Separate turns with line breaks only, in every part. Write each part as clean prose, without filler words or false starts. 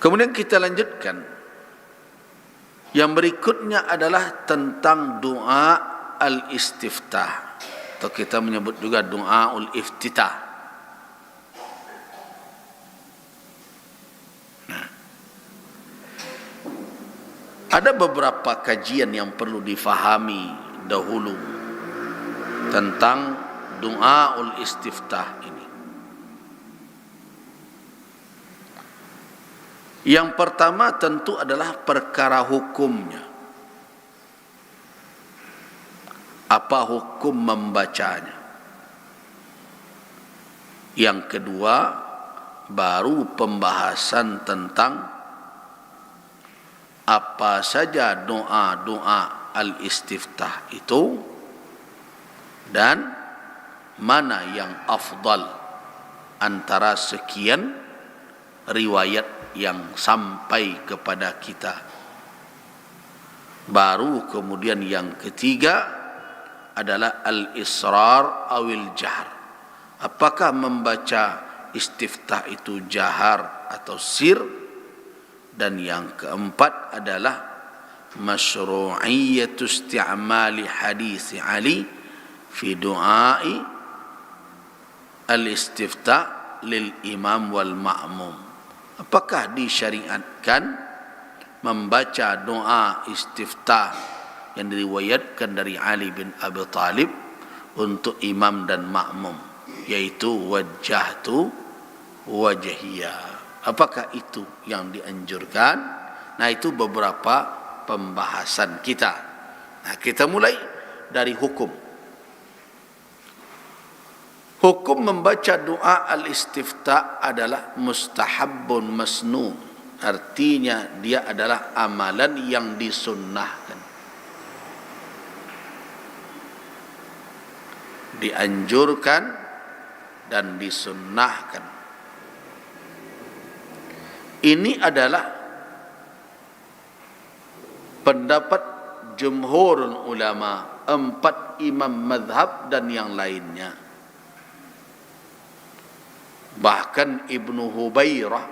Kemudian kita lanjutkan. Yang berikutnya adalah tentang doa al-istiftah, atau kita menyebut juga doa ul-iftitah. Nah, ada beberapa kajian yang perlu difahami dahulu tentang doa ul-istiftah ini. Yang pertama tentu adalah perkara hukumnya. Apa hukum membacanya? Yang kedua, baru pembahasan tentang apa saja doa-doa al-istiftah itu dan mana yang afdal antara sekian riwayat yang sampai kepada kita. Baru kemudian yang ketiga adalah al-israr awil jahr. Apakah membaca istiftah itu jahar atau sir? Dan yang keempat adalah masyru'iyyatu isti'mali hadis Ali fi du'ai al-istiftah lil imam wal ma'mum. Apakah disyariatkan membaca doa istiftah yang diriwayatkan dari Ali bin Abi Thalib untuk imam dan makmum, yaitu wajjahtu wajhiyya? Apakah itu yang dianjurkan? Nah, itu beberapa pembahasan kita. Nah, kita mulai dari hukum. Hukum membaca doa al-istiftah adalah mustahabbun masnun. Artinya dia adalah amalan yang disunnahkan. Dianjurkan dan disunnahkan. Ini adalah pendapat jumhurul ulama, 4 imam mazhab dan yang lainnya. Bahkan Ibnu Hubairah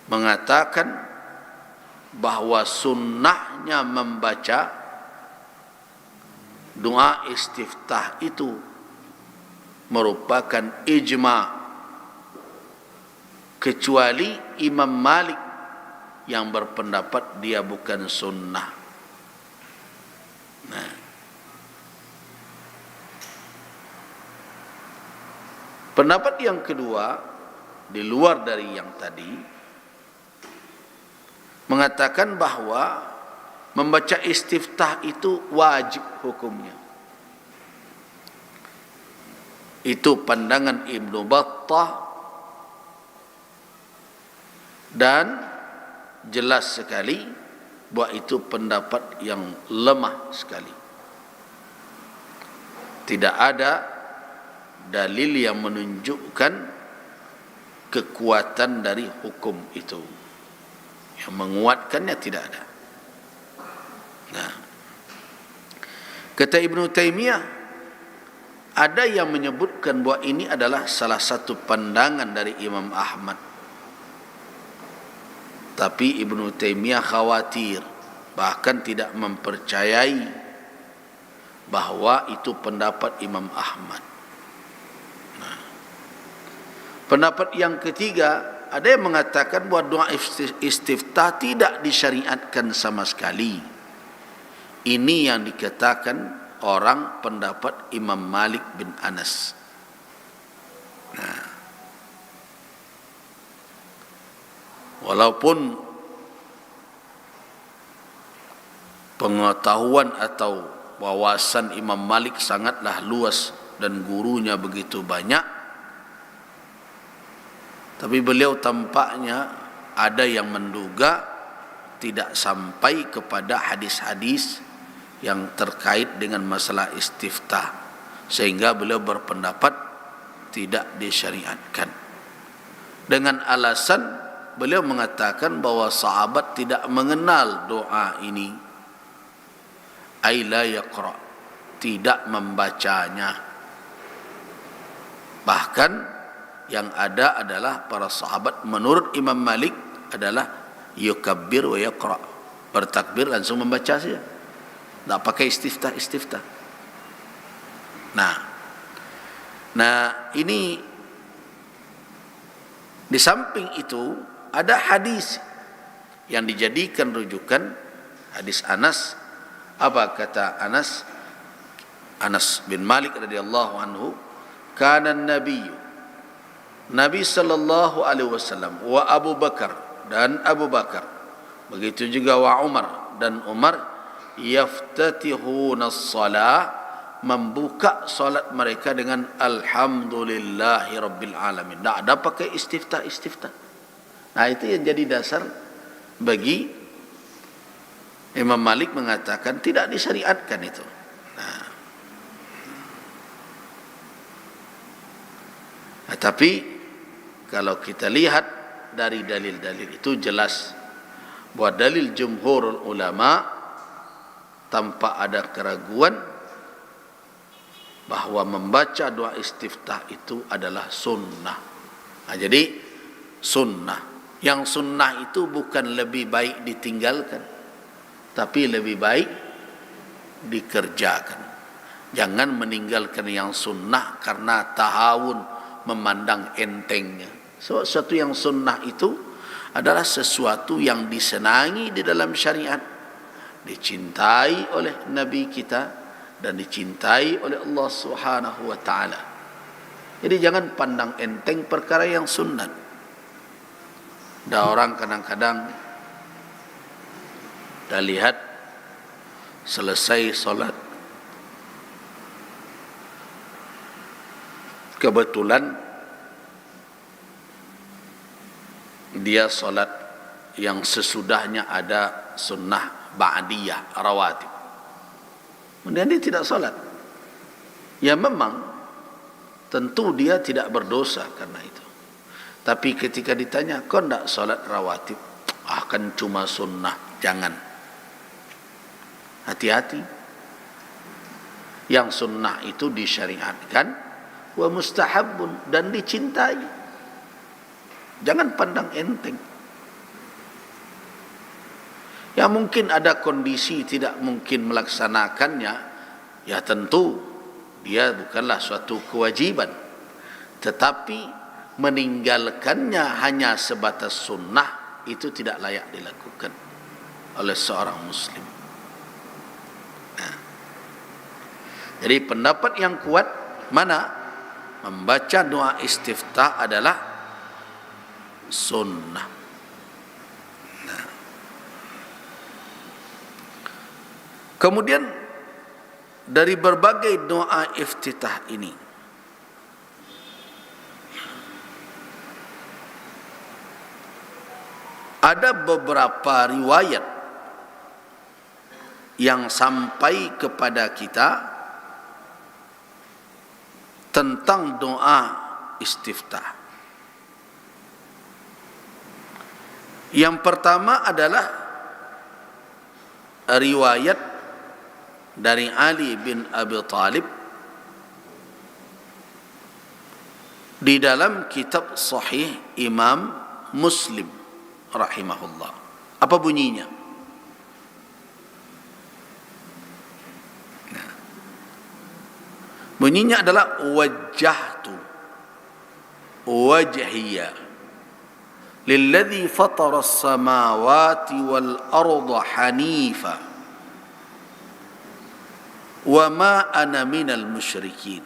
mengatakan bahwa sunnahnya membaca doa istiftah itu merupakan ijma', kecuali Imam Malik yang berpendapat dia bukan sunnah. Nah, pendapat yang kedua, di luar dari yang tadi, mengatakan bahwa membaca istiftah itu wajib hukumnya. Itu pandangan Ibnu Battah, dan jelas sekali bahwa itu pendapat yang lemah sekali. Tidak ada dalil yang menunjukkan kekuatan dari hukum itu. Yang menguatkannya tidak ada. Nah, kata Ibnu Taimiyah, ada yang menyebutkan bahwa ini adalah salah satu pandangan dari Imam Ahmad. Tapi Ibnu Taimiyah khawatir, bahkan tidak mempercayai bahwa itu pendapat Imam Ahmad. Pendapat yang ketiga, ada yang mengatakan bahwa doa istiftah tidak disyariatkan sama sekali. Ini yang dikatakan orang pendapat Imam Malik bin Anas. Nah, walaupun pengetahuan atau wawasan Imam Malik sangatlah luas dan gurunya begitu banyak, tapi beliau tampaknya ada yang menduga tidak sampai kepada hadis-hadis yang terkait dengan masalah istiftah, sehingga beliau berpendapat tidak disyariatkan. Dengan alasan beliau mengatakan bahwa sahabat tidak mengenal doa ini, ay la yaqra, tidak membacanya. Bahkan yang ada adalah para sahabat menurut Imam Malik adalah yukabbir wa yaqra, bertakbir langsung membaca saja, tak pakai istiftah. Nah ini di samping itu ada hadis yang dijadikan rujukan, hadis Anas. Apa kata Anas bin Malik radhiyallahu anhu, kana Nabi sallallahu alaihi wasallam wa Abu Bakar, dan Abu Bakar, begitu juga wa Umar dan Umar, yaftatihuna as-salah, membuka salat mereka dengan alhamdulillahi rabbil alamin. Tak ada pakai istiftah. Nah itu yang jadi dasar bagi Imam Malik mengatakan tidak disyariatkan itu. Nah, tapi kalau kita lihat dari dalil-dalil itu jelas bahwa dalil jumhurul ulama tanpa ada keraguan bahwa membaca doa istiftah itu adalah sunnah. Nah, jadi sunnah. Yang sunnah itu bukan lebih baik ditinggalkan, tapi lebih baik dikerjakan. Jangan meninggalkan yang sunnah karena tahawun, memandang entengnya. Sesuatu yang sunnah itu adalah sesuatu yang disenangi di dalam syariat, dicintai oleh Nabi kita dan dicintai oleh Allah Subhanahu wa taala. Jadi jangan pandang enteng perkara yang sunnah. Ada orang kadang-kadang dah lihat selesai solat, kebetulan dia solat yang sesudahnya ada sunnah ba'diyah rawatib, kemudian dia tidak solat. Ya memang tentu dia tidak berdosa karena itu. Tapi ketika ditanya, kau tidak solat rawatib? Kan cuma sunnah. Jangan. Hati-hati. Yang sunnah itu disyariatkan, wa mustahabun, dan dicintai. Jangan pandang enteng. Ya mungkin ada kondisi tidak mungkin melaksanakannya, ya tentu dia bukanlah suatu kewajiban. Tetapi meninggalkannya hanya sebatas sunnah itu tidak layak dilakukan oleh seorang muslim. Nah, jadi pendapat yang kuat mana membaca doa istiftah adalah sunnah. Nah. Kemudian dari berbagai doa iftitah ini, ada beberapa riwayat yang sampai kepada kita tentang doa istiftah. Yang pertama adalah riwayat dari Ali bin Abi Thalib di dalam kitab Sahih Imam Muslim rahimahullah. Apa bunyinya? Nah. Bunyinya adalah wajjahtu wajhiya lilladzi fatara as-samawati wal arda hanifa wa ma ana minal musyrikin.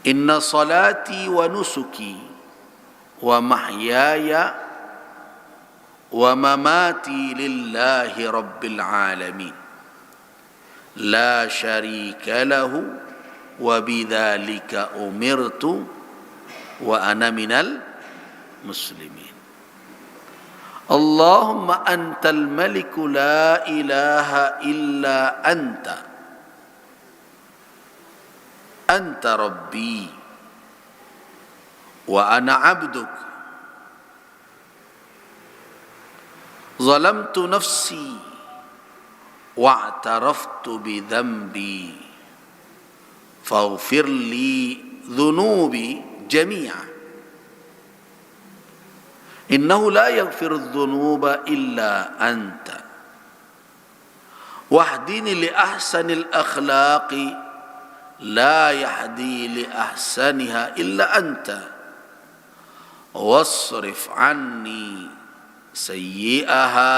Inna salati wa nusuki wa mahyaya wa mamati lillahi rabbil alamin la syarika lahu wa bidzalika umirtu wa ana minal muslimin. Allahumma antal maliku la ilaha illa anta rabbi wa ana abduk zalamtu nafsi wa'taraftu bi dhanbi faghfir li dhunubi jami'a innahu la yaghfiru dhunuba illa anta wahdini li ahsanil akhlaqi la yahdi li ahsaniha illa anta wasrif anni sayyi'aha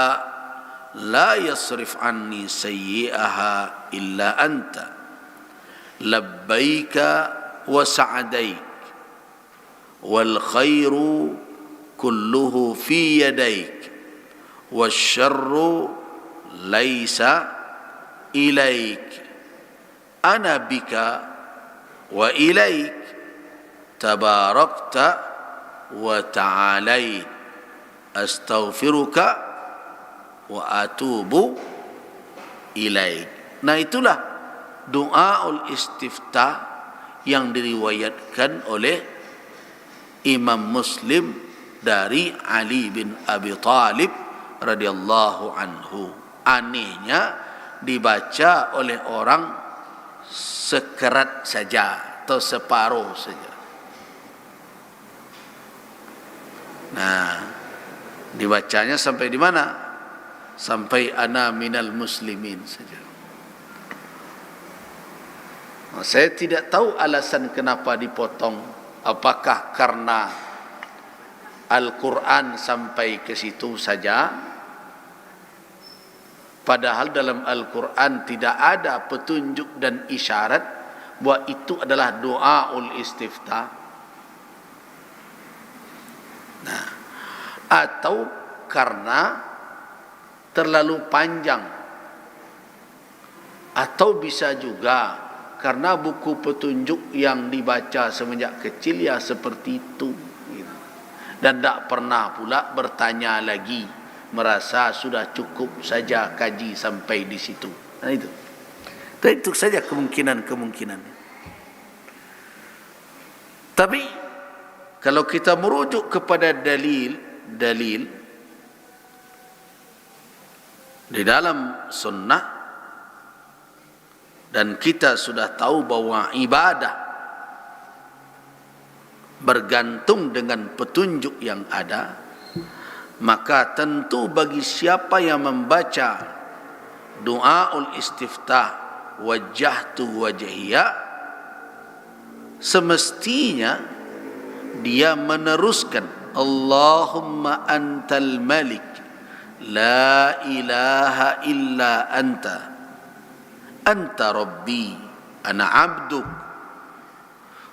la yasrif anni sayyi'aha illa anta labbaika wa sa'daik wal khairu kulluhu fi yadaik wasyarru laisa ilaik ana bika wa ilaik tabarakta wa ta'alait astaghfiruka wa atubu ilaik. Nah, itulah doaul istiftah yang diriwayatkan oleh Imam Muslim dari Ali bin Abi Thalib radhiyallahu anhu. Anehnya dibaca oleh orang sekerat saja atau separuh saja. Nah, dibacanya sampai di mana? Sampai ana minal muslimin saja. Nah, saya tidak tahu alasan kenapa dipotong. Apakah karena Al-Quran sampai ke situ saja? Padahal dalam Al-Quran tidak ada petunjuk dan isyarat bahwa itu adalah doaul istiftah. Nah, atau karena terlalu panjang, atau bisa juga karena buku petunjuk yang dibaca semenjak kecil ya seperti itu, dan tak pernah pula bertanya lagi, merasa sudah cukup saja kaji sampai di situ. Nah, itu saja kemungkinan. Tapi kalau kita merujuk kepada dalil di dalam sunnah, dan kita sudah tahu bahwa ibadah bergantung dengan petunjuk yang ada, maka tentu bagi siapa yang membaca doaul istiftah wajjahtu wajhiya, semestinya dia meneruskan Allahumma antal malik la ilaha illa anta anta rabbi ana abduk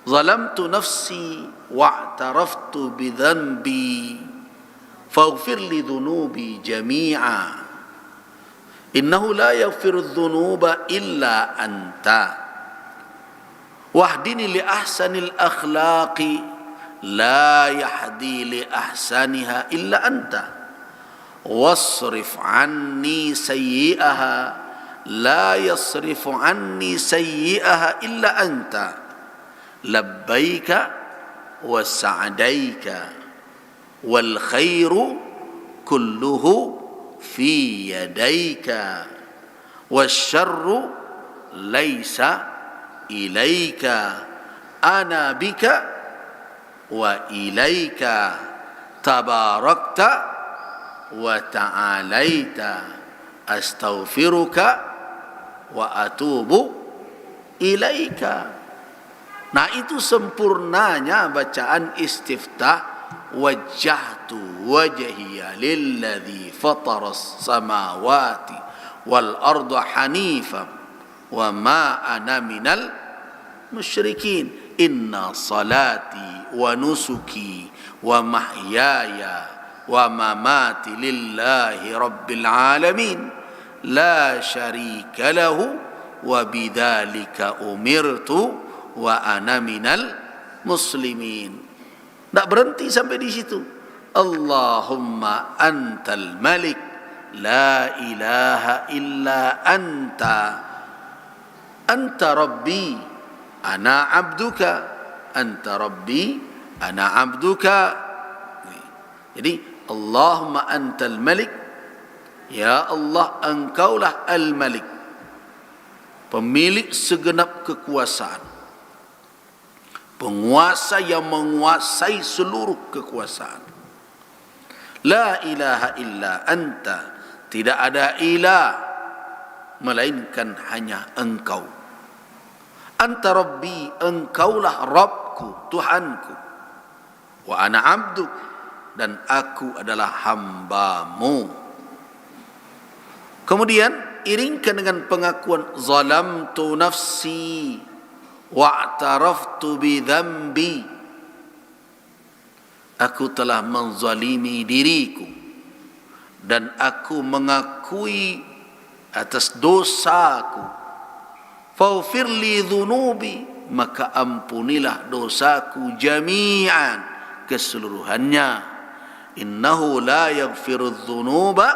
zalamtu nafsi wa'taraftu bidhanbi faghfir li dhunubi jami'a innahu la yaghfiru dhunuba illa anta wahdini li ahsanil akhlaqi la yahdi li ahsaniha illa anta wasrif anni sayyi'aha la yasrifu anni sayyi'aha illa anta labbaika wa sa'daika wal khairu kulluhu fi yadaika wasyarru laisa ilaika ana bika wa ilaika tabarakta wa ta'alaita astaghfiruka wa atubu ilaika. Nah, itu sempurnanya bacaan istiftah wajjahtu wajhiya lilladzi fataras samawati wal arda hanifan wa ma ana minal musyrikin inna salati wa nusuki wa mahyaya wa mamati lillahi rabbil alamin la syarika lahu wa bidzalika umirtu wa ana minal muslimin. Tak berhenti sampai di situ. Allahumma antal malik la ilaha illa anta anta rabbi ana abduka anta rabbi ana abduka. Jadi Allahumma antal malik, ya Allah engkaulah al-malik, pemilik segenap kekuasaan, penguasa yang menguasai seluruh kekuasaan. La ilaha illa anta, tidak ada ilah melainkan hanya engkau. Anta rabbi, engkaulah Rabbku, Tuhanku. Wa ana abduk, dan aku adalah hambamu. Kemudian iringkan dengan pengakuan zalamtu nafsi wa'taraftu bi dhanbi, aku telah menzalimi diriku dan aku mengakui atas dosaku. Faghfir li dhunubi, maka ampunilah dosaku jami'an, keseluruhannya. Innahu la yaghfiru dhunuba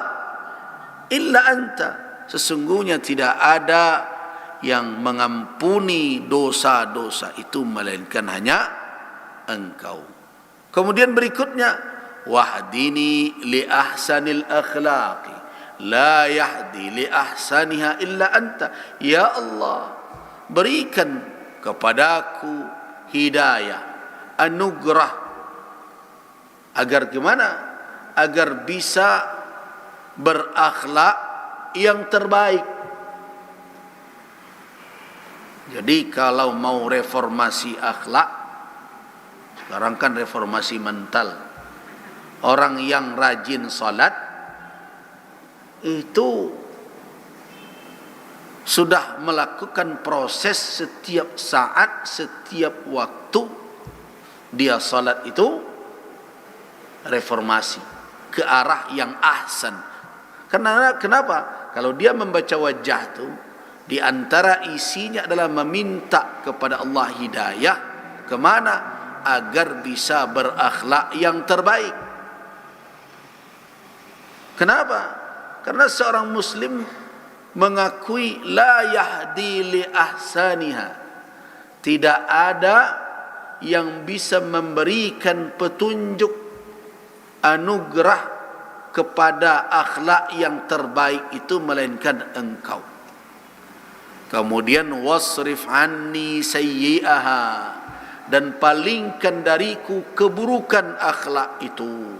illa anta, sesungguhnya tidak ada yang mengampuni dosa-dosa itu melainkan hanya engkau. Kemudian berikutnya, wahdini li ahsanil akhlaqi la yahdi li ahsaniha illa anta. Ya Allah, berikan kepadaku hidayah, anugerah, agar gimana? Agar bisa berakhlak yang terbaik. Jadi kalau mau reformasi akhlak, sekarang kan reformasi mental. Orang yang rajin salat itu sudah melakukan proses setiap saat, setiap waktu dia salat itu reformasi ke arah yang ahsan. Kenapa? Kalau dia membaca wajah itu, di antara isinya adalah meminta kepada Allah hidayah kemana? Agar bisa berakhlak yang terbaik. Kenapa? Karena seorang muslim mengakui la yahdi li ahsaniha, tidak ada yang bisa memberikan petunjuk, anugerah kepada akhlak yang terbaik itu melainkan engkau. Kemudian wasrif anni sayyi'aha, dan palingkan dariku keburukan akhlak itu.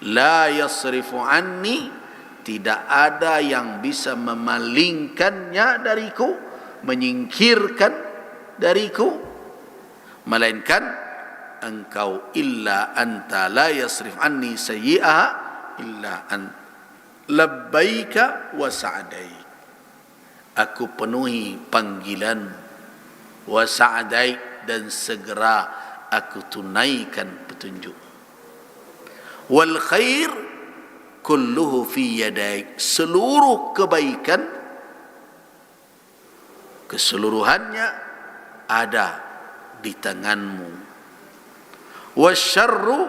La yasrifu anni, tidak ada yang bisa memalingkannya dariku, menyingkirkan dariku, melainkan engkau. Illa anta la yasrif anni sayyi'aha illa anta labbaika wa sa'daik, aku penuhi panggilan, wa sa'daik, dan segera aku tunaikan petunjuk. Wal khair kulluhu fi yadaik, seluruh kebaikan keseluruhannya ada di tanganmu. Wasyarru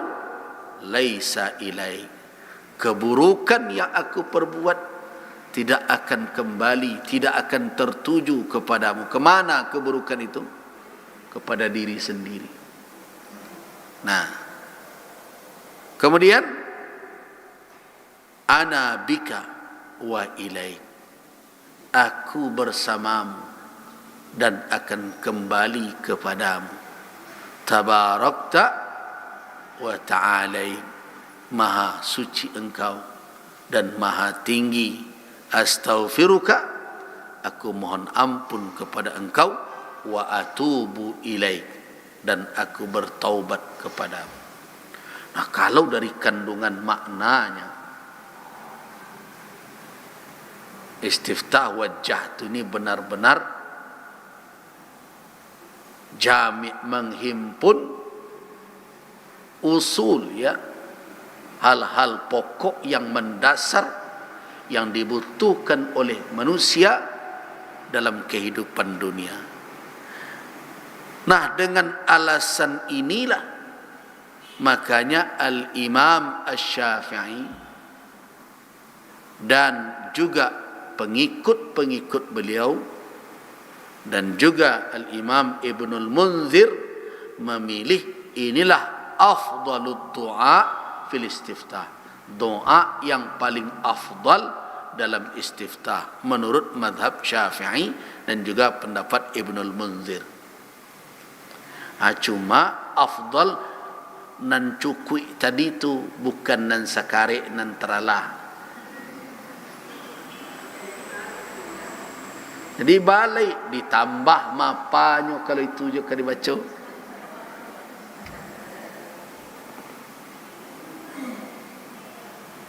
laisa ilaik, keburukan yang aku perbuat tidak akan kembali, tidak akan tertuju kepadamu. Kemana keburukan itu? Kepada diri sendiri. Nah, kemudian ana bika wa ilaik, aku bersamamu dan akan kembali kepadamu. Tabarakta wa ta'alai, maha suci engkau dan maha tinggi. Astaghfiruka, aku mohon ampun kepada engkau. Wa atubu ilaik, dan aku bertaubat kepadamu. Nah, kalau dari kandungan maknanya, istiftah wajah ini benar-benar jami', menghimpun usul, ya, hal-hal pokok yang mendasar yang dibutuhkan oleh manusia dalam kehidupan dunia. Nah, dengan alasan inilah makanya Al-Imam Asy-Syafi'i dan juga pengikut-pengikut beliau dan juga Al-Imam Ibnul Munzir memilih inilah afdalud du'a fil istiftah, doa yang paling afdal dalam istiftah menurut mazhab Syafi'i dan juga pendapat Ibnul Munzir. Cuma afdal nan cukui tadi tu bukan nan sakare nan teralah. Jadi balik ditambah mapanya kalau itu juga dibaca.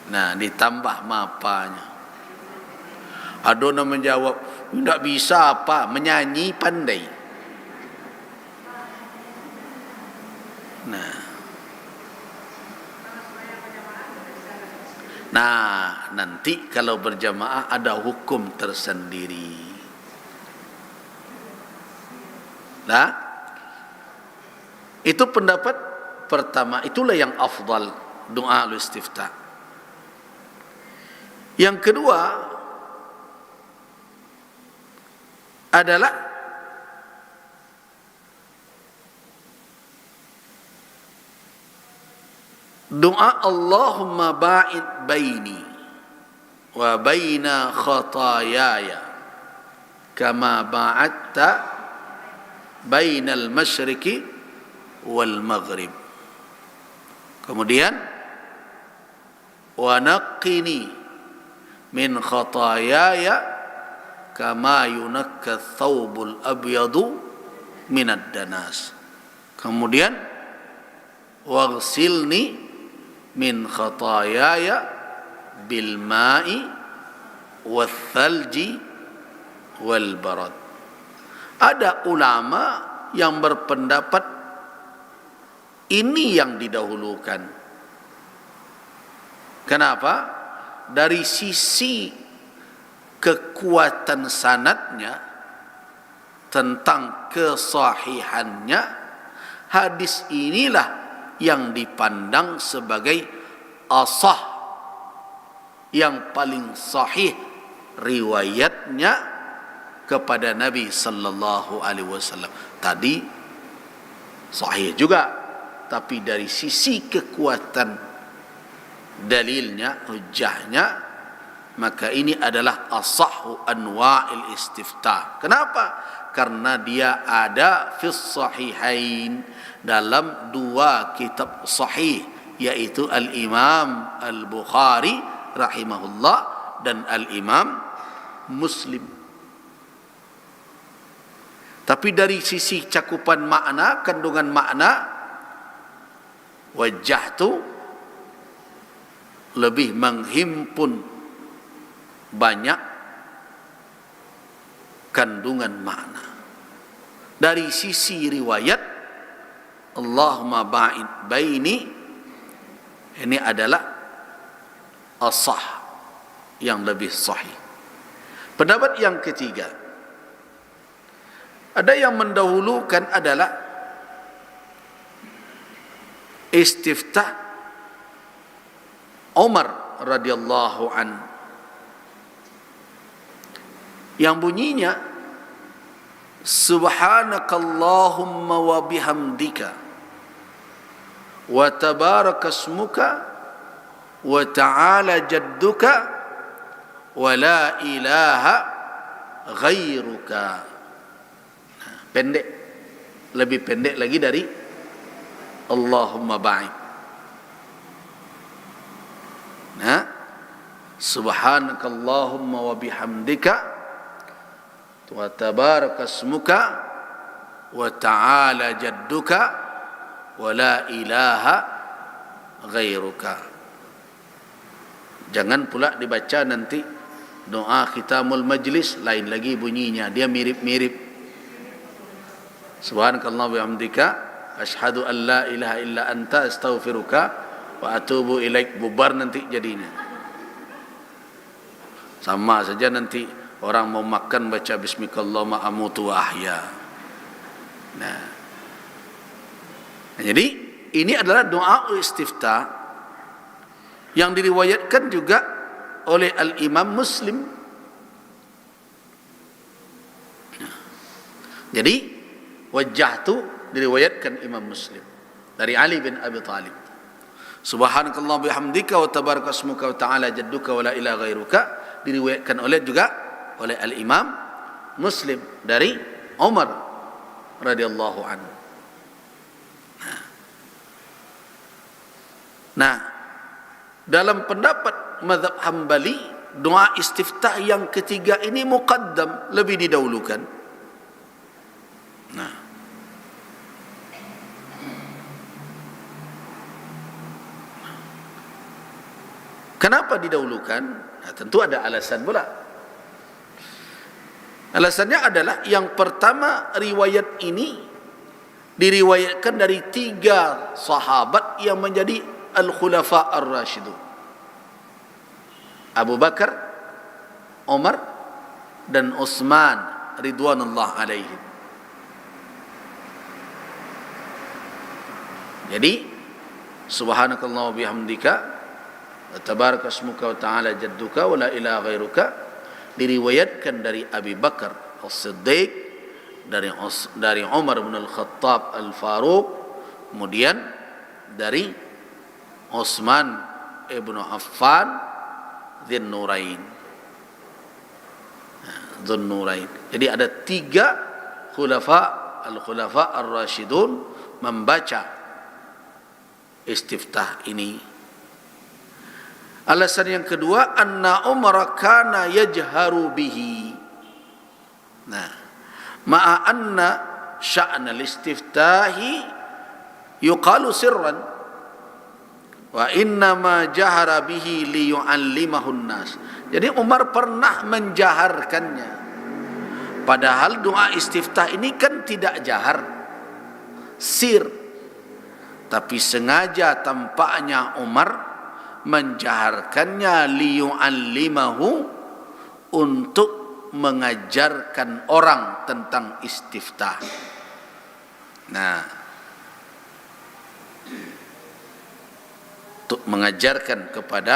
Nah, ditambah mapanya. Ada yang menjawab, tidak bisa apa, menyanyi pandai. Nah, nanti kalau berjamaah ada hukum tersendiri. Nah, itu pendapat pertama, itulah yang afdal, doa al-istiftah. Yang kedua adalah doa Allahumma ba'id baini wa baina khataayaya kama ba'adta bainal masyriqi wal maghrib. Kemudian wa naqqini min khataayaya kama yunakka thawbul abyadu minad danas. Kemudian waghsilni min khataayaya bil ma'i wal thalji wal barad. Ada ulama yang berpendapat ini yang didahulukan. Kenapa? Dari sisi kekuatan sanadnya, tentang kesahihannya, hadis inilah yang dipandang sebagai asah, yang paling sahih riwayatnya kepada Nabi sallallahu alaihi wasallam. Tadi sahih juga, tapi dari sisi kekuatan dalilnya, hujjahnya, maka ini adalah asahhu anwa'il istiftah. Kenapa? Karena dia ada fis sahihain, dalam dua kitab sahih, yaitu Al-Imam Al-Bukhari rahimahullah dan Al-Imam Muslim. Tapi dari sisi cakupan makna, kandungan makna, wajah tu lebih menghimpun banyak kandungan makna. Dari sisi riwayat, Allahumma ba'id baini, ini adalah asah, yang lebih sahih. Pendapat yang ketiga, ada yang mendahulukan adalah istiftah Umar radhiyallahu an, yang bunyinya subhanakallahumma wa bihamdika wa tabarakasmuka wa ta'ala jadduka wa la ilaha ghairuka. Pendek, lebih pendek lagi dari Allahumma ba'id. Nah, subhanakallahumma wa bihamdika wa tabarakasmuka wa ta'ala jadduka wa la ilaha ghairuka. Jangan pula dibaca nanti doa khitamul majlis lain lagi bunyinya, dia mirip-mirip. Subhanakallah bihamdika asyhadu an la ilaha illa anta astaghfiruka wa atubu ilaik. Bubar nanti jadinya. Sama saja nanti orang mau makan baca bismikallahumma amutu wa ahya. Nah, jadi ini adalah doa istiftah yang diriwayatkan juga oleh Al-Imam Muslim. Jadi wajah tu diriwayatkan Imam Muslim dari Ali bin Abi Thalib. Subhanakallah bihamdika wa tabarakasmuka wa ta'ala jadduka wa la ilaha ghairuka diriwayatkan oleh juga oleh Al-Imam Muslim dari Umar radhiyallahu anhu. Nah, dalam pendapat mazhab Hambali, doa istiftah yang ketiga ini muqaddam, lebih didahulukan. Nah, kenapa didahulukan? Nah, tentu ada alasan pula. Alasannya adalah yang pertama, riwayat ini diriwayatkan dari 3 sahabat yang menjadi al-khulafa ar-rasyidun: Abu Bakar, Umar, dan Utsman ridwanullah alaihim. Jadi subhanakallah wa bihamdika wa tabaraka ismuka wa ta'ala jadduka wa la ilaha ghairuka diriwayatkan dari Abi Bakar As-Siddiq, dari Umar bin Al-Khattab Al-Faruq, kemudian dari Utsman ibnu Affan Dzun-Nurain. Dzun-Nurain. Jadi ada 3 khulafa, al-khulafa ar-rasyidun membaca istiftah ini. Alasan yang kedua, anna Umar kana yajharu bihi. Nah, ma'a anna sya'na al-istiftahi yuqalu sirran wa innama jahara bihi liyu'allimahun nas. Jadi Umar pernah menjaharkannya, padahal doa istiftah ini kan tidak jahar, sir. Tapi sengaja tampaknya Umar menjaharkannya liyu'allimahu, untuk mengajarkan orang tentang istiftah. Nah, untuk mengajarkan kepada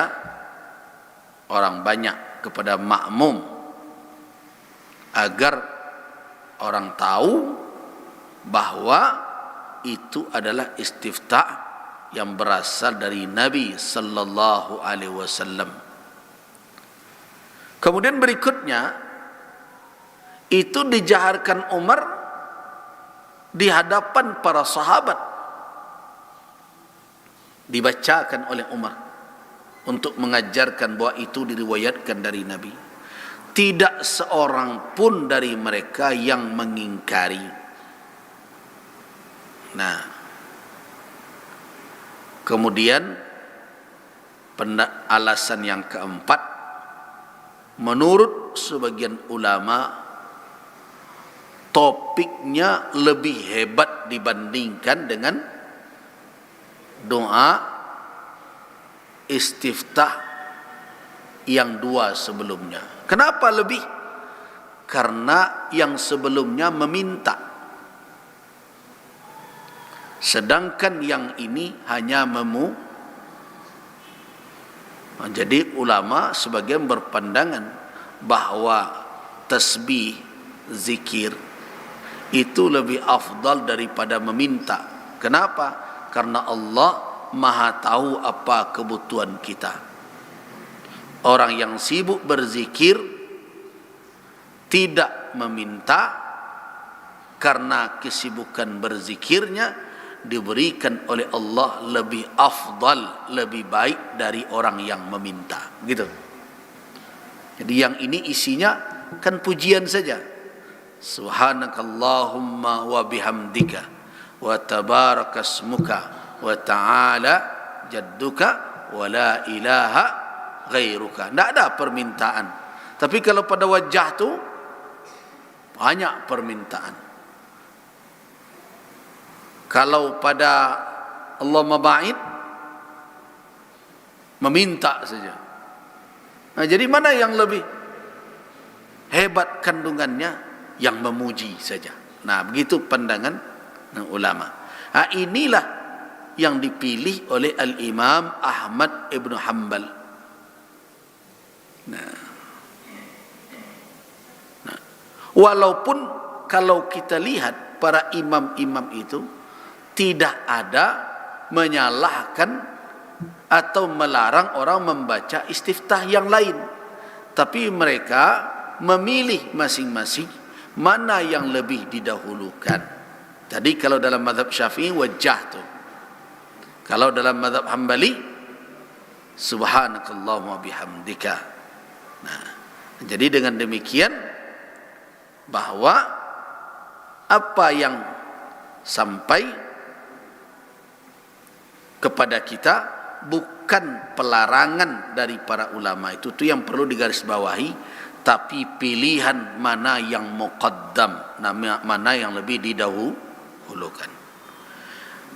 orang banyak, kepada makmum, agar orang tahu bahwa itu adalah istiftah yang berasal dari Nabi sallallahu alaihi wasallam. Kemudian berikutnya, itu dijaharkan Umar di hadapan para sahabat, dibacakan oleh Umar untuk mengajarkan bahwa itu diriwayatkan dari Nabi. Tidak seorang pun dari mereka yang mengingkari. Nah, kemudian alasan yang keempat, menurut sebagian ulama, topiknya lebih hebat dibandingkan dengan doa istiftah yang 2 sebelumnya. Kenapa lebih? Karena yang sebelumnya meminta, sedangkan yang ini hanya Jadi ulama sebagian berpandangan bahwa tasbih, zikir itu lebih afdal daripada meminta. Kenapa? Karena Allah Maha tahu apa kebutuhan kita. Orang yang sibuk berzikir tidak meminta, karena kesibukan berzikirnya diberikan oleh Allah lebih afdal, lebih baik dari orang yang meminta. Gitu. Jadi yang ini isinya kan pujian saja. Subhanakallahumma wa bihamdika wa tabarakasmuka wa ta'ala jadduka wa la ilaha ghairuka. Tidak ada permintaan. Tapi kalau pada wajah tu banyak permintaan. Kalau pada Allahumma ba'id, meminta saja. Nah, jadi mana yang lebih hebat kandungannya? Yang memuji saja. Nah, begitu pandangan ulama. Nah, inilah yang dipilih oleh Al-Imam Ahmad ibn Hanbal. Nah, walaupun kalau kita lihat para imam-imam itu tidak ada menyalahkan atau melarang orang membaca istiftah yang lain, tapi mereka memilih masing-masing mana yang lebih didahulukan. Tadi kalau dalam mazhab Syafi'i wajah tu, kalau dalam mazhab Hambali subhanakallahumma bihamdika. Nah, jadi dengan demikian bahwa apa yang sampai kepada kita bukan pelarangan dari para ulama, itu yang perlu digarisbawahi, tapi pilihan mana yang muqaddam, mana yang lebih didahulukan.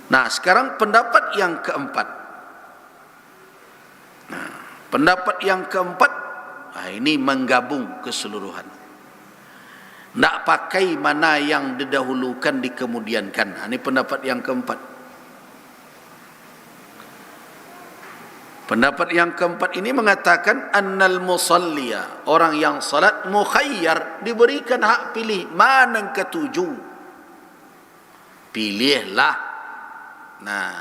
Nah, sekarang pendapat yang keempat. Nah, pendapat yang keempat, ini menggabung keseluruhan. Nak pakai mana yang didahulukan dikemudiankan. Ini pendapat yang keempat. Pendapat yang keempat ini mengatakan annal musalliya, orang yang salat mukhayyar, diberikan hak pilih mana yang ketujuh. Pilihlah. Nah,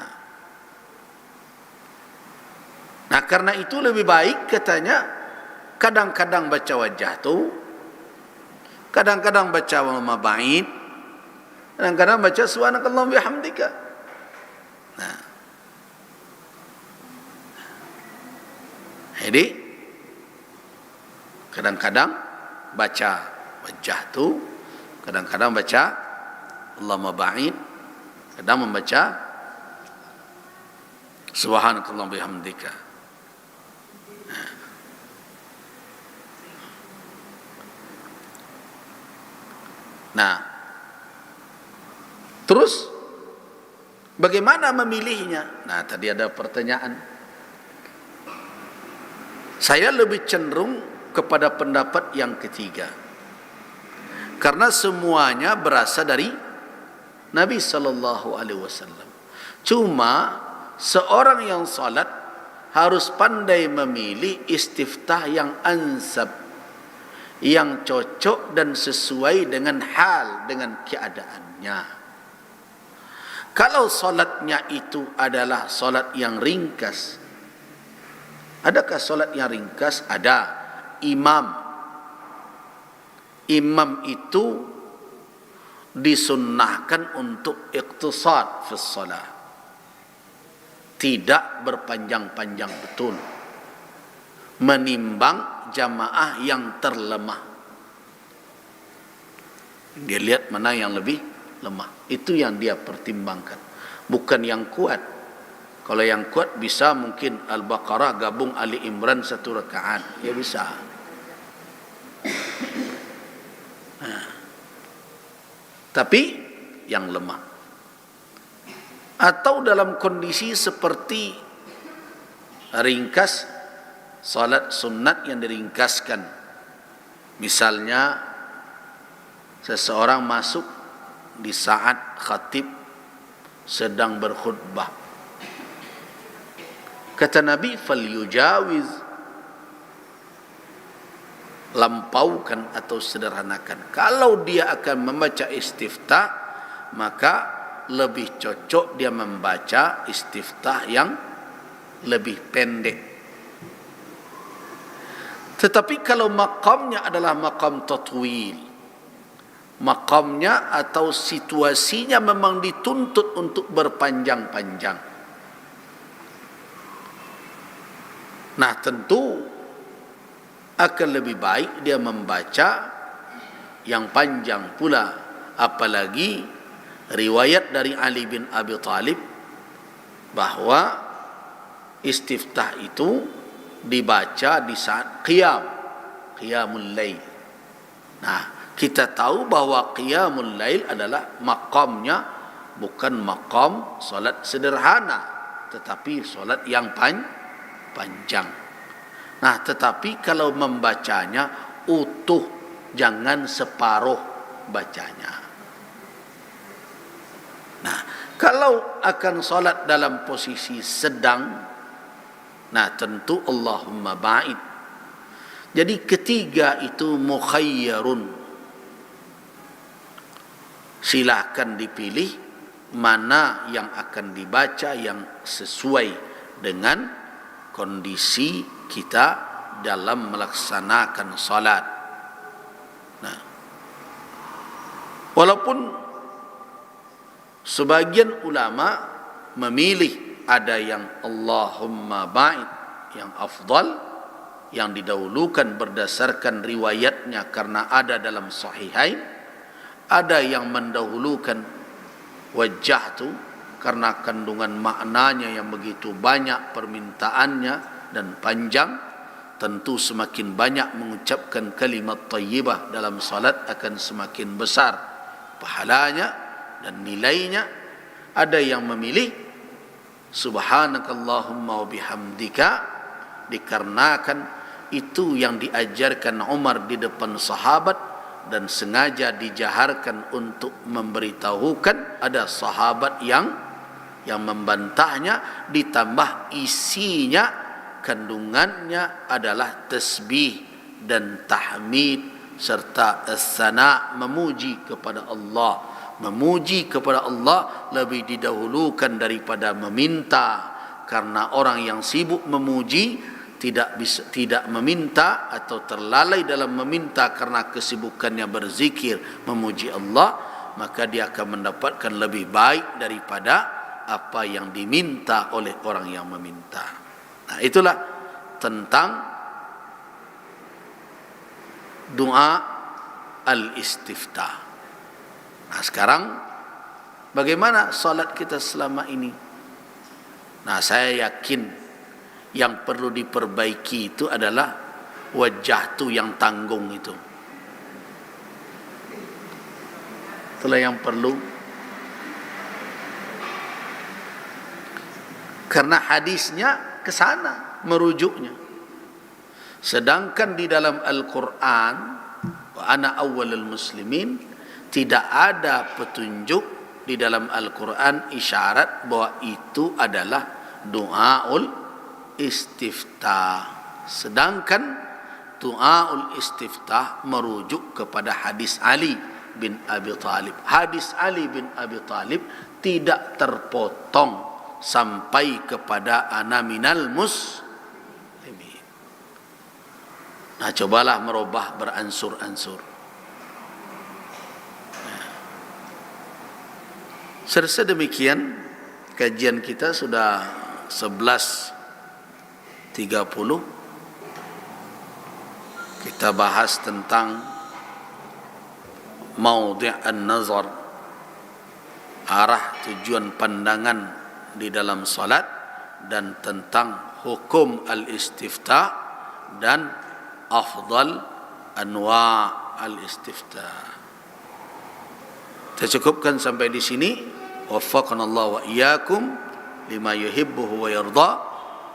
karena itu lebih baik katanya kadang-kadang baca wajah tu, kadang-kadang baca Allahumma ba'id, kadang-kadang baca subhanakallahumma bihamdika. Nah, jadi kadang-kadang baca wajah tu, kadang-kadang baca Allahumma ba'id, kadang membaca subhanakallahumma bihamdika. Nah, terus bagaimana memilihnya? Nah, tadi ada pertanyaan. Saya lebih cenderung kepada pendapat yang ketiga, karena semuanya berasal dari Nabi sallallahu alaihi wasallam. Cuma seorang yang salat harus pandai memilih istiftah yang ansab, yang cocok dan sesuai dengan hal, dengan keadaannya. Kalau salatnya itu adalah salat yang ringkas, adakah salat yang ringkas? Ada. Imam itu disunnahkan untuk iqtisad fi shalah, tidak berpanjang-panjang betul, menimbang jamaah yang terlemah. Dia lihat mana yang lebih lemah, itu yang dia pertimbangkan, bukan yang kuat. Kalau yang kuat bisa mungkin Al-Baqarah gabung Ali Imran satu rakaat, ya bisa. Tapi yang lemah, atau dalam kondisi seperti ringkas, salat sunat yang diringkaskan. Misalnya seseorang masuk di saat khatib sedang berkhutbah, kata Nabi, falyujawiz, lampaukan atau sederhanakan. Kalau dia akan membaca istiftah, maka lebih cocok dia membaca istiftah yang lebih pendek. Tetapi kalau maqamnya adalah maqam tatwil, maqamnya atau situasinya memang dituntut untuk berpanjang-panjang, nah tentu akan lebih baik dia membaca yang panjang pula. Apalagi riwayat dari Ali bin Abi Thalib bahwa istiftah itu dibaca di saat qiyamul lail. Nah, kita tahu bahwa qiyamul lail adalah maqamnya bukan maqam solat sederhana, tetapi solat yang panjang. Nah, tetapi kalau membacanya utuh, jangan separuh bacanya. Nah, kalau akan solat dalam posisi sedang, nah tentu Allahumma ba'id. Jadi ketiga itu mukhayyarun. Silakan dipilih mana yang akan dibaca yang sesuai dengan kondisi kita dalam melaksanakan salat. Nah, walaupun sebagian ulama memilih ada yang Allahumma ba'id yang afdal, yang didahulukan berdasarkan riwayatnya karena ada dalam sahihain. Ada yang mendahulukan wajjahtu karena kandungan maknanya yang begitu banyak, permintaannya dan panjang. Tentu semakin banyak mengucapkan kalimat thayyibah dalam salat akan semakin besar pahalanya dan nilainya. Ada yang memilih subhanakallahumma wa bihamdika dikarenakan itu yang diajarkan Umar di depan sahabat dan sengaja dijaharkan untuk memberitahukan. Ada sahabat yang membantahnya, ditambah isinya, kandungannya adalah tasbih dan tahmid serta as-sana, memuji kepada Allah. Memuji kepada Allah lebih didahulukan daripada meminta, karena orang yang sibuk memuji tidak meminta atau terlalai dalam meminta karena kesibukannya berzikir memuji Allah, maka dia akan mendapatkan lebih baik daripada apa yang diminta oleh orang yang meminta. Nah, itulah tentang doa al-istiftah. Nah, sekarang bagaimana salat kita selama ini? Nah, saya yakin yang perlu diperbaiki itu adalah wajah tu yang tanggung itu. Itulah yang perlu. Karena hadisnya ke sana merujuknya. Sedangkan di dalam Al-Quran, wa ana awwalul muslimin, tidak ada petunjuk di dalam Al-Quran isyarat bahwa itu adalah doaul istiftah. Sedangkan doaul istiftah merujuk kepada hadis Ali bin Abi Thalib. Hadis Ali bin Abi Thalib tidak terpotong sampai kepada ana minal muslimin. Nah, cobalah merubah beransur-ansur. Serta demikian kajian kita sudah 11.30. Kita bahas tentang maudhi' an-nazar, arah tujuan pandangan di dalam salat, dan tentang hukum al-istiftah dan afdal anwa' al-istiftah. Kita cukupkan sampai di sini. Waffaqanallahu wa iyyakum lima yuhibbuhu wa yarda.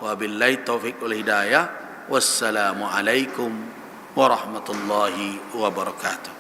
Wa billahi taufiq wal hidayah. Wassalamu alaikum warahmatullahi wabarakatuh.